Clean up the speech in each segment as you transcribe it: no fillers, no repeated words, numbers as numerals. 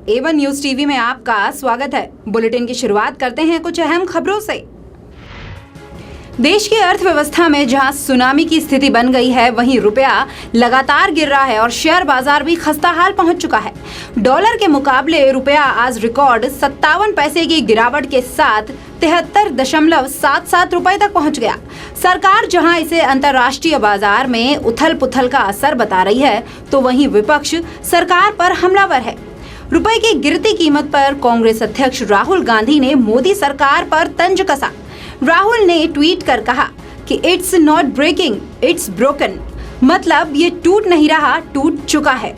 A1 news TV में आपका स्वागत है। बुलेटिन की शुरुआत करते हैं कुछ अहम खबरों से। देश की अर्थव्यवस्था में जहां सुनामी की स्थिति बन गई है, वहीं रुपया लगातार गिर रहा है और शेयर बाजार भी खस्ताहाल पहुंच चुका है। डॉलर के मुकाबले रुपया आज रिकॉर्ड 57 पैसे की गिरावट के साथ 73.77 रुपए तक पहुंच गया। सरकार जहां इसे अंतर्राष्ट्रीय बाजार में उथल पुथल का असर बता रही है, तो वहीं विपक्ष सरकार पर हमलावर है। रुपए की गिरती कीमत पर कांग्रेस अध्यक्ष राहुल गांधी ने मोदी सरकार पर तंज कसा। राहुल ने ट्वीट कर कहा कि it's not breaking, it's broken, मतलब ये टूट नहीं रहा, टूट चुका है।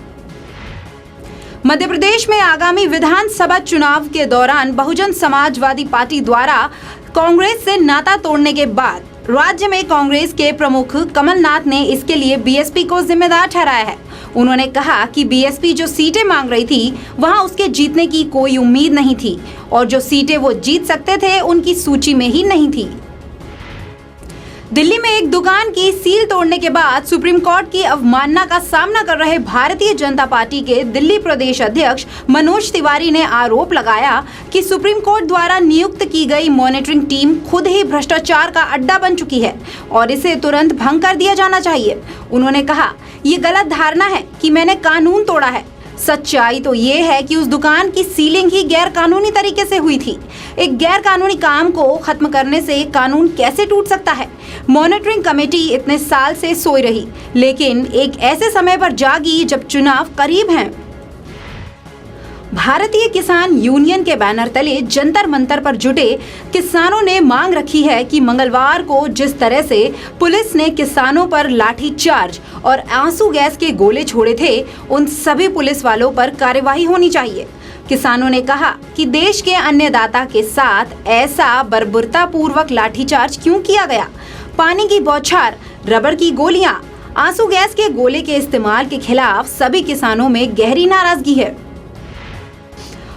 मध्य प्रदेश में आगामी विधानसभा चुनाव के दौरान बहुजन समाजवादी पार्टी द्वारा कांग्रेस से नाता तोड़ने के बाद राज्य में कांग्रेस के प्रमुख कमलनाथ ने इसके लिए बीएसपी को जिम्मेदार ठहराया है। उन्होंने कहा कि बीएसपी जो सीटें मांग रही थी, वहां उसके जीतने की कोई उम्मीद नहीं थी और जो सीटें वो जीत सकते थे, उनकी सूची में ही नहीं थी। दिल्ली में एक दुकान की सील तोड़ने के बाद सुप्रीम कोर्ट की अवमानना का सामना कर रहे भारतीय जनता पार्टी के दिल्ली प्रदेश अध्यक्ष मनोज तिवारी ने आरोप लगाया कि सुप्रीम कोर्ट द्वारा नियुक्त की गई मॉनिटरिंग टीम खुद ही भ्रष्टाचार का अड्डा बन चुकी है और इसे तुरंत भंग कर दिया जाना चाहिए। उन्होंने कहा, ये गलत धारणा है कि मैंने कानून तोड़ा है। सच्चाई तो ये है कि उस दुकान की सीलिंग ही गैर कानूनी तरीके से हुई थी। एक गैर कानूनी काम को खत्म करने से कानून कैसे टूट सकता है? मॉनिटरिंग कमेटी इतने साल से सोई रही, लेकिन एक ऐसे समय पर जागी जब चुनाव करीब हैं। भारतीय किसान यूनियन के बैनर तले जंतर मंतर पर जुटे किसानों ने मांग रखी है कि मंगलवार को जिस तरह से पुलिस ने किसानों पर लाठीचार्ज और आंसू गैस के गोले छोड़े थे, उन सभी पुलिस वालों पर कार्रवाई होनी चाहिए। किसानों ने कहा कि देश के अन्नदाता के साथ ऐसा बर्बरतापूर्वक लाठीचार्ज क्यों किया गया? पानी की बौछार, रबड़ की गोलियां, आंसू गैस के गोले के इस्तेमाल के खिलाफ सभी किसानों में गहरी नाराजगी है।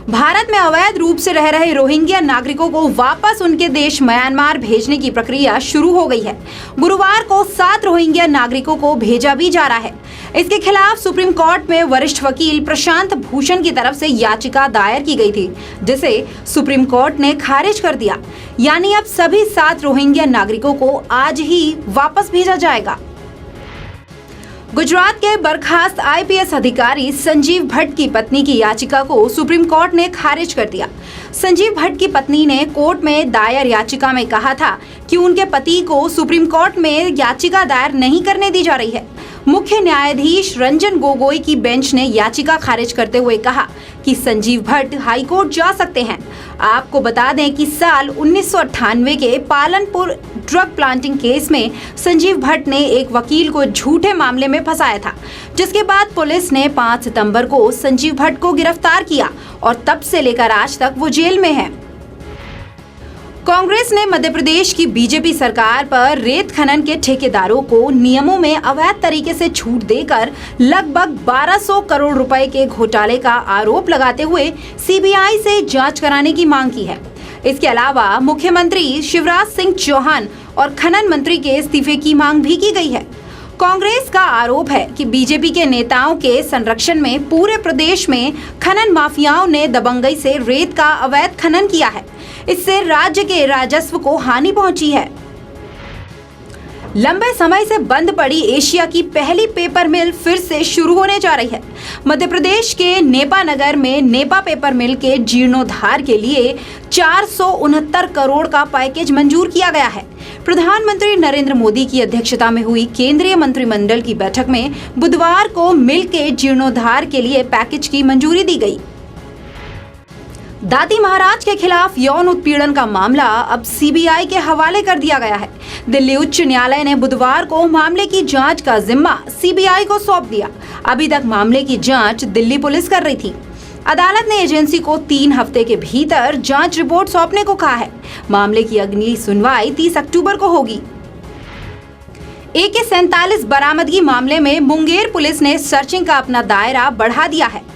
भारत में अवैध रूप से रह रहे रोहिंग्या नागरिकों को वापस उनके देश म्यांमार भेजने की प्रक्रिया शुरू हो गई है। गुरुवार को 7 रोहिंग्या नागरिकों को भेजा भी जा रहा है। इसके खिलाफ सुप्रीम कोर्ट में वरिष्ठ वकील प्रशांत भूषण की तरफ से याचिका दायर की गई थी, जिसे सुप्रीम कोर्ट ने खारिज कर दिया। यानी अब सभी 7 रोहिंग्या नागरिकों को आज ही वापस भेजा जाएगा। गुजरात के बर्खास्त आईपीएस अधिकारी संजीव भट्ट की पत्नी की याचिका को सुप्रीम कोर्ट ने खारिज कर दिया। संजीव भट्ट की पत्नी ने कोर्ट में दायर याचिका में कहा था कि उनके पति को सुप्रीम कोर्ट में याचिका दायर नहीं करने दी जा रही है। मुख्य न्यायाधीश रंजन गोगोई की बेंच ने याचिका खारिज करते हुए कहा कि संजीव भट्ट हाईकोर्ट जा सकते हैं। आपको बता दें कि साल 1998 के पालनपुर ड्रग प्लांटिंग केस में संजीव भट्ट ने एक वकील को झूठे मामले में फंसाया था, जिसके बाद पुलिस ने 5 सितंबर को संजीव भट्ट को गिरफ्तार किया और तब से लेकर आज तक वो जेल में है। कांग्रेस ने मध्य प्रदेश की बीजेपी सरकार पर रेत खनन के ठेकेदारों को नियमों में अवैध तरीके से छूट देकर लगभग 1200 करोड़ रुपए के घोटाले का आरोप लगाते हुए सीबीआई से जांच कराने की मांग की है। इसके अलावा मुख्यमंत्री शिवराज सिंह चौहान और खनन मंत्री के इस्तीफे की मांग भी की गई है। कांग्रेस का आरोप है कि बीजेपी के नेताओं के संरक्षण में पूरे प्रदेश में खनन माफियाओं ने दबंगई से रेत का अवैध खनन किया है। इससे राज्य के राजस्व को हानि पहुंची है। लंबे समय से बंद पड़ी एशिया की पहली पेपर मिल फिर से शुरू होने जा रही है। मध्य प्रदेश के नेपा नगर में नेपा पेपर मिल के जीर्णोद्धार के लिए 469 करोड़ का पैकेज मंजूर किया गया है। प्रधानमंत्री नरेंद्र मोदी की अध्यक्षता में हुई केंद्रीय मंत्रिमंडल की बैठक में बुधवार को मिल के जीर्णोद्धार के लिए पैकेज की मंजूरी दी गई। दाती महाराज के खिलाफ यौन उत्पीड़न का मामला अब सीबीआई के हवाले कर दिया गया है। दिल्ली उच्च न्यायालय ने बुधवार को मामले की जांच का जिम्मा सीबीआई को सौंप दिया। अभी तक मामले की जांच दिल्ली पुलिस कर रही थी। अदालत ने एजेंसी को 3 हफ्ते के भीतर जांच रिपोर्ट सौंपने को कहा है। मामले की अगली सुनवाई 30 अक्टूबर को होगी। AK-47 बरामदगी मामले में मुंगेर पुलिस ने सर्चिंग का अपना दायरा बढ़ा दिया है।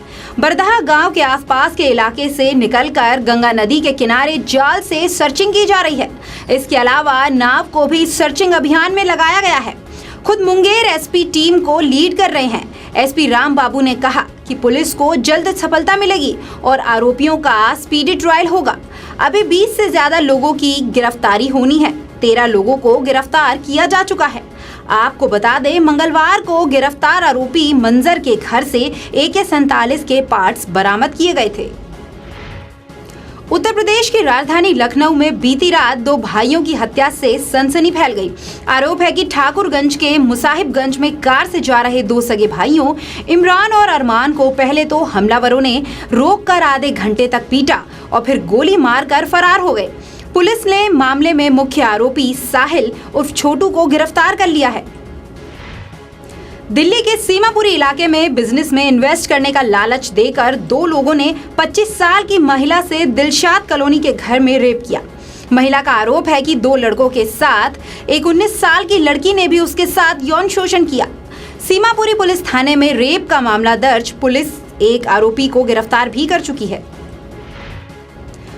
बरदहा गांव के आसपास के इलाके से निकलकर गंगा नदी के किनारे जाल से सर्चिंग की जा रही है। इसके अलावा नाव को भी सर्चिंग अभियान में लगाया गया है। खुद मुंगेर एसपी टीम को लीड कर रहे हैं। एसपी राम बाबू ने कहा कि पुलिस को जल्द सफलता मिलेगी और आरोपियों का स्पीडी ट्रायल होगा। अभी 20 से ज्यादा लोगों की गिरफ्तारी होनी है। 13 लोगों को गिरफ्तार किया जा चुका है। आपको बता दें, मंगलवार को गिरफ्तार आरोपी मंजर के घर से AK-47 के पार्ट्स बरामद किए गए थे। उत्तर प्रदेश की राजधानी लखनऊ में बीती रात 2 भाइयों की हत्या से सनसनी फैल गई। आरोप है कि ठाकुरगंज के मुसाहिबगंज में कार से जा रहे 2 सगे भाइयों इमरान और अरमान को पहले तो हमलावरों ने रोककर आधे घंटे तक पीटा और फिर गोली मारकर फरार हो गए। पुलिस ने मामले में मुख्य आरोपी साहिल उर्फ छोटू को गिरफ्तार कर लिया है। दिल्ली के सीमापुरी इलाके में बिजनेस में इन्वेस्ट करने का लालच देकर 2 लोगों ने 25 साल की महिला से दिलशाद कॉलोनी के घर में रेप किया। महिला का आरोप है कि 2 लड़कों के साथ एक 19 साल की लड़की ने भी उसके साथ यौन शोषण किया। सीमापुरी पुलिस थाने में रेप का मामला दर्ज। पुलिस एक आरोपी को गिरफ्तार भी कर चुकी है।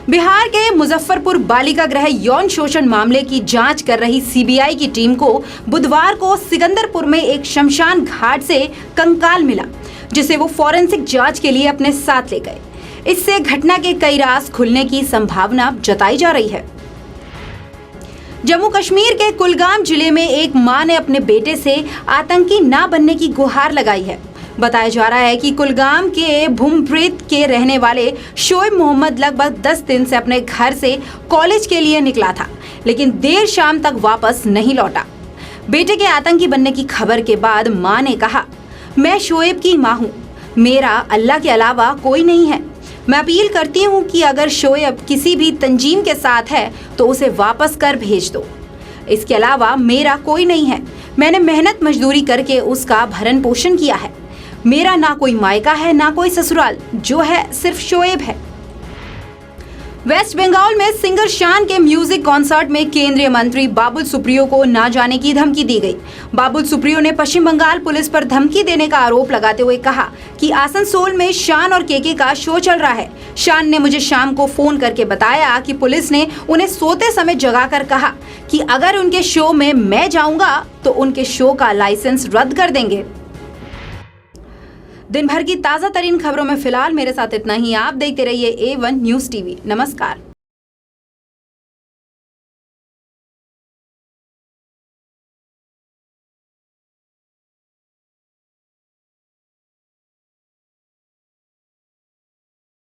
बिहार के मुजफ्फरपुर बालिका गृह यौन शोषण मामले की जांच कर रही सीबीआई की टीम को बुधवार को सिकंदरपुर में एक शमशान घाट से कंकाल मिला, जिसे वो फॉरेंसिक जांच के लिए अपने साथ ले गए। इससे घटना के कई राज खुलने की संभावना जताई जा रही है। जम्मू कश्मीर के कुलगाम जिले में एक मां ने अपने बेटे से आतंकी ना बनने की गुहार लगाई है। बताया जा रहा है कि कुलगाम के भूमप्रीत के रहने वाले शोएब मोहम्मद लगभग 10 दिन से अपने घर से कॉलेज के लिए निकला था, लेकिन देर शाम तक वापस नहीं लौटा। बेटे के आतंकी बनने की खबर के बाद मां ने कहा, मैं शोएब की मां हूं, मेरा अल्लाह के अलावा कोई नहीं है। मैं अपील करती हूं कि अगर शोएब किसी भी तंजीम के साथ है तो उसे वापस कर भेज दो। इसके अलावा मेरा कोई नहीं है। मैंने मेहनत मजदूरी करके उसका भरण पोषण किया है। मेरा ना कोई मायका है ना कोई ससुराल, जो है सिर्फ शोएब है। वेस्ट बंगाल में सिंगर शान के म्यूजिक कॉन्सर्ट में केंद्रीय मंत्री बाबुल सुप्रियो को ना जाने की धमकी दी गई। बाबुल सुप्रियो ने पश्चिम बंगाल पुलिस पर धमकी देने का आरोप लगाते हुए कहा कि आसनसोल में शान और केके का शो चल रहा है। शान ने मुझे शाम को फोन करके बताया कि पुलिस ने उन्हें सोते समय जगाकर कहा कि अगर उनके शो में मैं जाऊंगा तो उनके शो का लाइसेंस रद्द कर देंगे। दिन भर की ताजा तरीन खबरों में फिलहाल मेरे साथ इतना ही। आप देखते रहिए A1 न्यूज़ टीवी। नमस्कार।